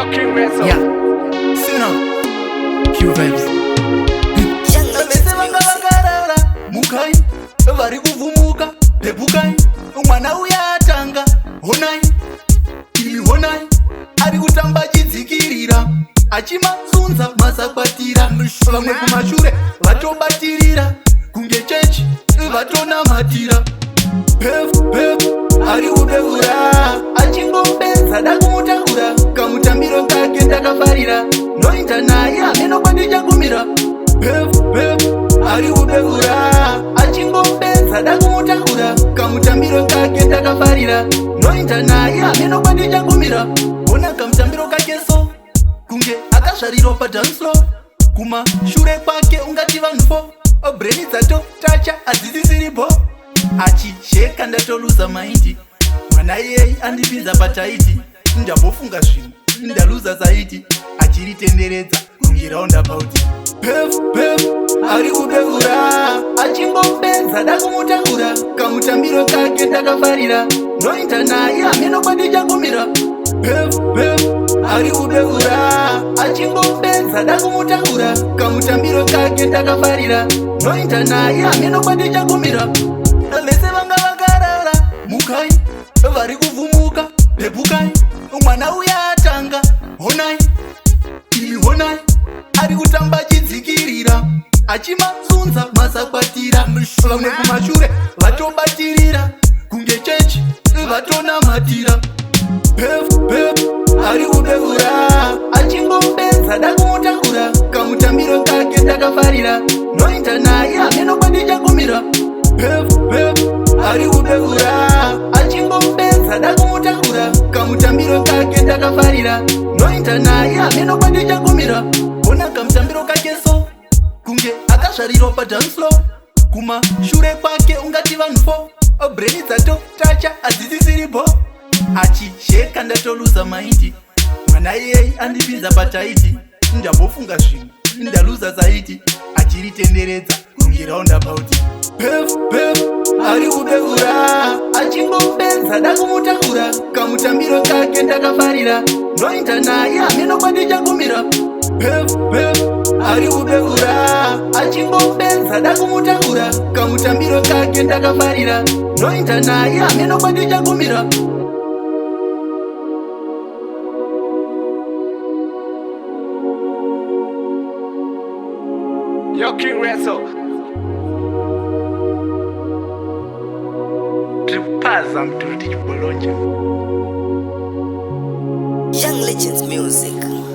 Yeah, sooner. Pure vibes. Vese vanga vakarara mukai vari kuvhumuka pepukai mwana uya atanga honai imi honai ari kutamba achidzikirira achimatsunza masakwatira vamwe kumashure vatobatirira kunge chechi vatonamatira pefu ari kubeura achingopedza dakumutakura kamutambiro kake ndakafarira noita naye hameno kwandichagumira pefu ari kubeura achingopedza dakumutakura kamutambiro kake ndakafarira noita naye hameno kwandichagumira ona kamutambiro kake so kunge akazvariro padanslo kumashure kwake ungati vanhu fo breni dzato tacha hadzisisiripo achisheka ndatoluza maindi mwana iyei andipinza pataiti ndambofunga zvinhu ndaluza zaiti achiritenderedza kungiraundabout pefu ari kubeura achingopedza dakumutakura kamutambiro kake ndakafarira noita naye hameno kwandichagumira pefu ari kubeura achingopedza dakumutakura kamutambiro kake ndakafarira noita naye hameno kwandichagumira vese vanga vakarara mukai vari kuvhumuka pepukai mwana uya atanga honai imi honai ari kutamba achidzikirira achimatsunza masakwatira vamwe kumashure vatobatirira kunge chechi vatonamatira pefu ari kubeura achingopedza dakumutakura kamutambiro kake ndakafarira noita naye hameno kwandichagumira pefu ari kubeura achingopedza dakumutakura kamutambiro kake ndakafarira noita naye hameno kwandichagumira ona kamutambiro kake so kunge akazvariro padanslo kumashure kwake ungati vanhu fo breni dzato tacha hadzisisiripo achisheka ndatoluza maindi mwana iyei andipinza pataiti ndambofunga zvinhu ndaluza zaiti achiritenderedza kungiraundabout pefu ari kubeura achingopedza dakumutakura kamutambiro kake ndakafarira noita naye hameno kwandichagumira pefu ari kubeura achingopedza dakumutakura kamutambiro kake ndakafarira noita naye hameno kwandichagumira. Yo, King Rezo. Tripaza mtu Bologna. Young Legends Music.